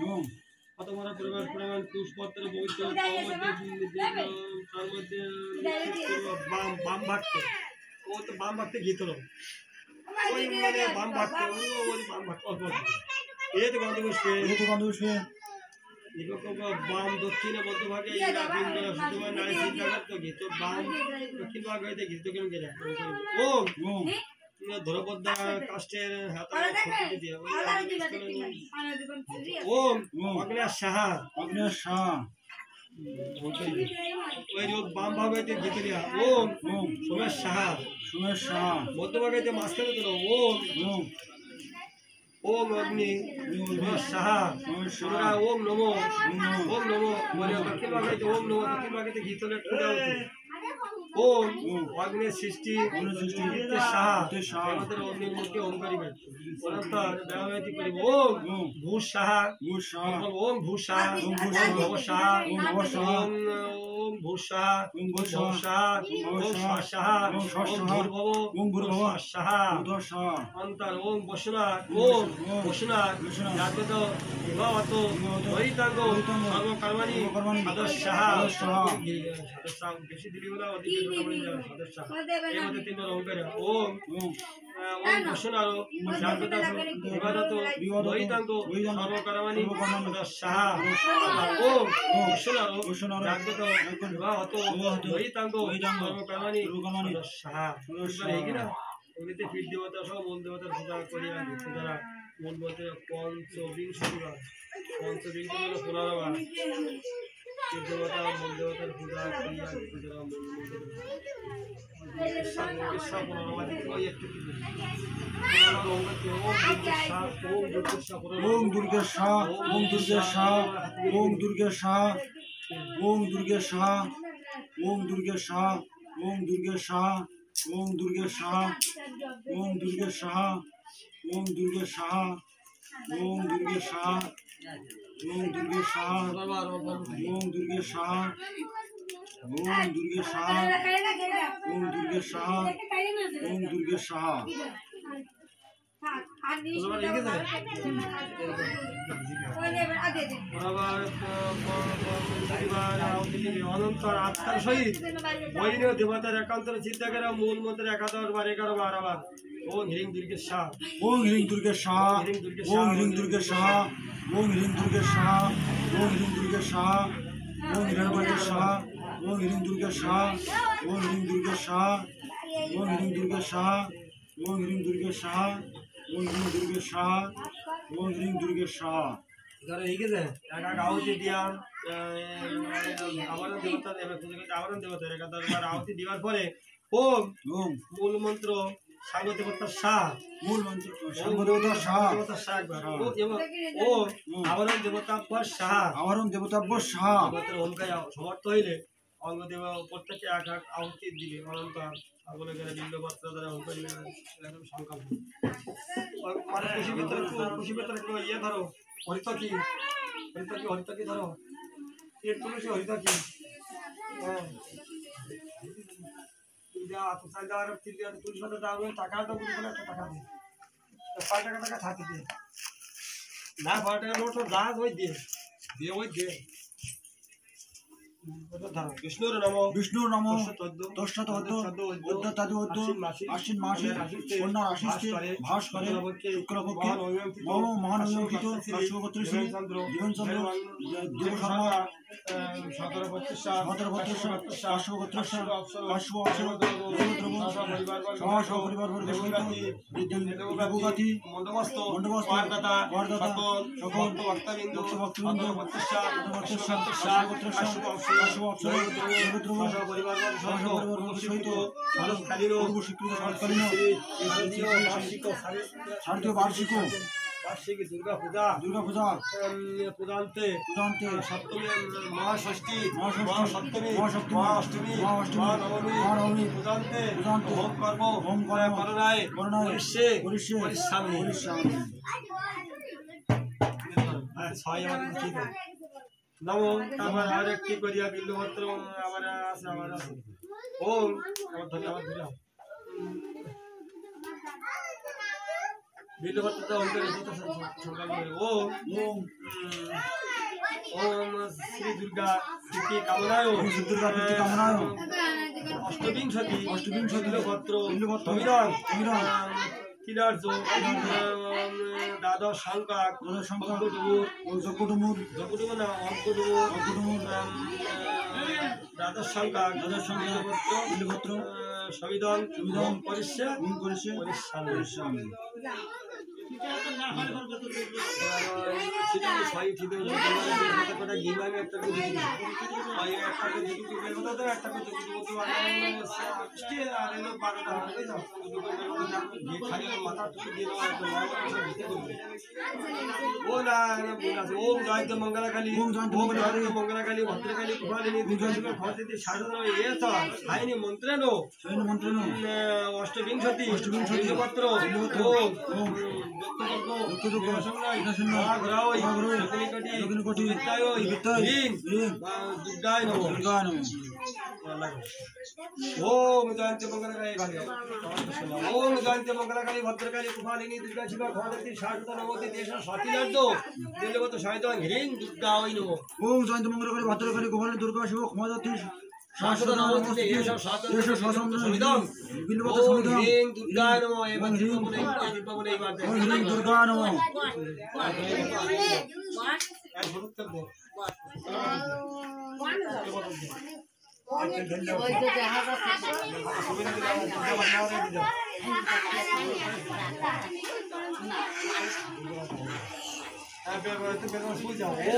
ওম তোমার পরিবার প্রমাণ পুষ্পপত্র পবিত্র তার মধ্যে বাম বাম ভাগতে ও তো বাম ভাগতে গীত হলো ওই মানে বাম ভাগতে ওই বাম ভাগতে অল্প এই তো গন্ধ বাম দক্ষিণ মধ্যভাগে এরা বিন্দু সুতরাং নারী চিন্তা করতো গীত বাম দক্ষিণ ভাগ হইতে গীত কেন গেলে ওম ধরপদ্দা কাষ্টের হাতে দিয়ে ওম অগ্নেশ সাহা ওই বাম ভাগ হইতে গীত দিয়া ওম সোমেশ সাহা মধ্যভাগে মাঝখানে দিল ওম ओम अग्नि स्वाहा ओम नमो बोले दक्षिण भागे ओम नमो दक्षिण भागे गीत ओम अग्नि सृष्टि स्वाहा अग्नि ओमकारी ओम भू स्वाहा ओम भू स्वाहा ओम भव स्वाहा ओम भू स्वाहा ओम स्वाहा ओम स्वाहा ओम भूर्भुव स्वाहा अंतर ओम वसुना ओम वसुना जागृत विभावतो वैतांगो सर्वकर्मणि सदस्यः बेशी दिली होला अधिक सदस्य এই মধ্যে তিন রকমের ওম ওম वसुना जागृत विभावतो वैतांगो सर्वकर्मणि सदस्यः ओम वसुना जागृत विभावतो वैतांगो सर्वकर्मणि सदस्यः এই কি না এমনিতে ফিট দেবতা সহ মূল দেবতার পূজা করিয়া যারা মূল বলতে পঞ্চবিংশতিবার পুনরবার ফিট দেবতা মূল দেবতার পূজা করিয়া যারা মূল ओम दुर्गेशा ओम दुर्गेशा ओम दुर्गेशा ओम दुर्गेशा ओम दुर्गेशा ओम दुर्गेशा ओम दुर्गेशा ओम दुर्गेशा ओम दुर्गेशा ओम दुर्गेशा ओम दुर्गेशा ओम दुर्गेशा ओम दुर्गेशा ओम दुर्गेशा ओम दुर्गेशा অনন্তর আত্মার সহিত বৈরীয় দেবতার একান্তর চিন্তা করে মূল মন্ত্রের 11 বার 11 বার আবার ওম হ্রিং দুর্গেশা ओम ह्रीं दुर्गेशा ओम ह्रीं दुर्गेशा ओम ह्रीं दुर्गेशा ओम ह्रीं दुर्गेशा ओम ह्रीं दुर्गेशा ओम ह्रीं दुर्गेशा ओम ह्रीं दुर्गेशा ओम ह्रीं दुर्गेशा ओम ह्रीं दुर्गेशा ओम ह्रीं दुर्गेशा ओम ह्रीं दुर्गेशा ধরো এই গেছে একা আহুতি দিয়া আবরণ দেবতা দেবে আবরণ দেবতা একাদশবার আহুতি দেওয়ার পরে ওম ओम মূল মন্ত্র সাঙ্গ দেবতা শাহ मूल मंत्र सर्वदेवता शाह দেবতা শাহ একবার ওম আবরণ দেবতা পর শাহ आवरण देवताभ्य शाह দেবতার ওমকার সমর্থ হইলে অঙ্গ দেব প্রত্যেকে এক এক আহুতি দিবে অনন্ত বলে গেলে বিল্লপত্র দ্বারা ওমকার একদম সংকল্প মানে খুশি ভিতরে একটু ইয়ে ধরো হরিতকি ধরো এর তুলসী হরিতকি হ্যাঁ তো চাইলে আর তুলসী সাথে দাও টাকা তো বুঝি বলে একটা টাকা দিয়ে 5 টাকা থাকে দিয়ে না 5 টাকা নোট যা ওই দিয়ে ওই দিয়ে विष्णुर नमो दशरथ आश्विन मासे कन्या राशि भास करे शुक्लपक्षे महानवयोगित अश्वगोत्र श्री जीवन चंद्र देव शर्मा 17 अश्वगोत्र अश्व परिवार वर्ग मंडबस्त वार्षिक दुर्गा पूजा पूजान्ते सप्तमी महाषष्ठी महासप्तमी महाअष्टमी महानवमी पूजान्ते होम कर्म करनाय परिश्रामी नमो তারপর আরেকটি করিয়া বিল্লপত্র আবার আছে ওম ধন্যবাদ বিল্লপত্র অন্তরে সংকল্প করে ওম ওম শ্রী দুর্গা প্রীতি কামনায় অষ্টবিংশতি বিল্লপত্র কিলার্য দ্বাদশ সংখ্যাক না দ্বাদশ সংখ্যাক বিল্লপত্র সবিধন পরিষ্যামি ওম জয়ন্ত মঙ্গলাকালী মঙ্গলাকালী ভদ্রকালী কুমারিণী সাইনি মন্ত্রেনো অষ্টবিংশতি পত্র ओम जयंती मंगलाकाली भद्रकाली कुमारिणी दुर्गा शिवा भगवती शाश्वत नवती देश स्वातिलार्ज दिलवत शयतान ह्रीं दुर्गा वै नमो ओम जयंती मंगलाकाली भद्रकाली कुमारिणी दुर्गा शिवा भगवती शाश्वत नवती देश स्वातंत्र संविधान बिलवत संविधान ह्रीं दुर्गा नमो एवं ह्रीं दुर्गा नमो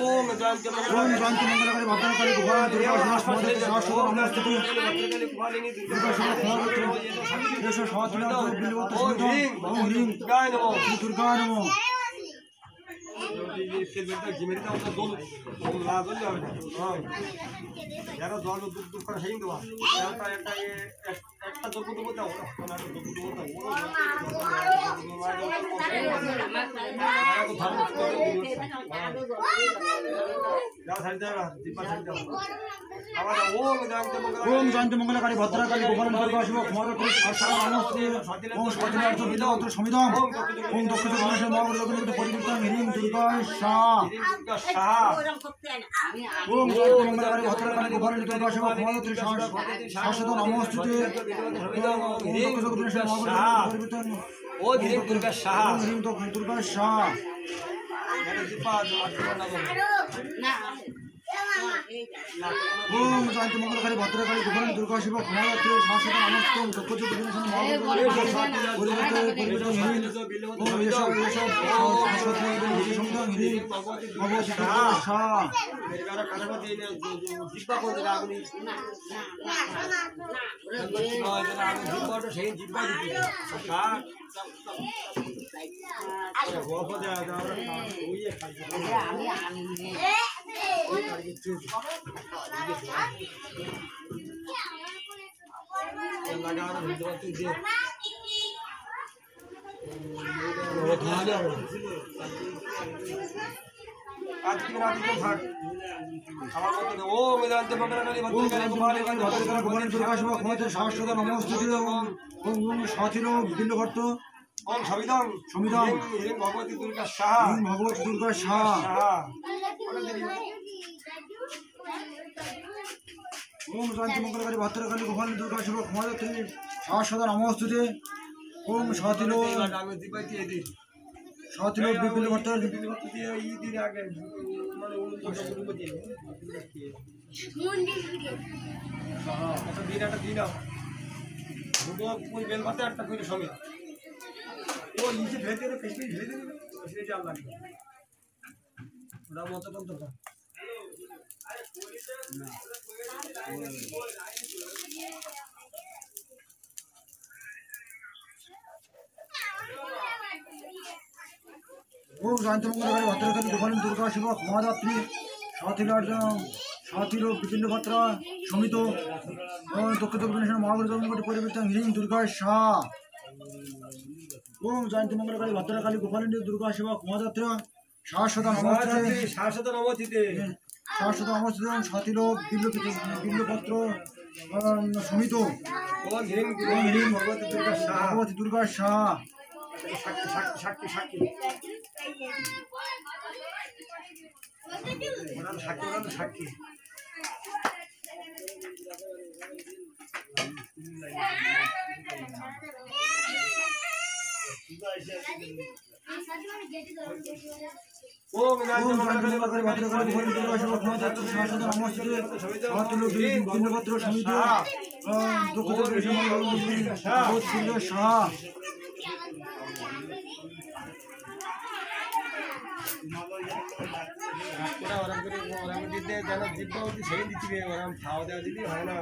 ओम जयंती मंगलाकाली भद्रकाली कुमारिणी दुर्गा भगवती शाश्वत नवती दुर्गा शिवा देश स्वातंत्र बिलवत संविधान ओम ह्रीं दुर्गा नमो যারা জল দুধ করে সেই দেওয়া একটা দুর্গ দেবো দাও ओम जयंती मंगलाकाली भद्रकाली कुमारिणी दुर्गा शिवा भगवती संविधान ओम दक्ष परिवर्तन ह्रीं दुर्गा ओम जयंती मंगलाकाली भद्रकाली कुमारिणी दुर्गा शिवा भगवती शाश्वत नमोस्तुते ओ ह्रीं दुर्गा शाह ह्रीं दुर्गा शाह ओम जयंती मंगलाकाली भद्रकाली कुमारिणी दुर्गा शिवा भगवती शाश्वत बिल्लभट्ट ओम संविधान भगवती दुर्गा शाह ओम जयंती मंगलाकाली भद्रकाली कुमारिणी दुर्गा शिवा भगवती शाश्वत नमोस्तुते ओम सातिलो बिल्लभट्ट बेलपाते समेत वो नीचे भेज दे कश्मीर भेज दे इसलिए जान लग गया बड़ा मत कम तो ओम जयंती मंगलाकाली भद्रकाली कुमारिणी दुर्गा शिवा भगवती साथिलो बिल्लभट्ट समित दक्ष महागुरु परिवर्तन ह्रीं दुर्गा शाह ओम जयंती मंगलाकाली भद्रकाली कुमारिणी दुर्गा शिवा भगवती शाश्वत नमोस्तुते साथिलो बिल्लपत्र समित भगवती दुर्गा शाह সাক্ষী সাক্ষী সাক্ষী সাক্ষী ওরা সাক্ষী ওরা সাক্ষী ওম গায়ত্রী ভদ্র ভদ্র ভদ্র শাসন নমস্তে সমাতুল্য বিন্দুভদ্র সমিতি দুঃখিত সূর্য সাহা ওরা দিতে যারা জিব্বা সেই দিচ্ছি ওরা খাওয়া দাওয়া দিদি হয় না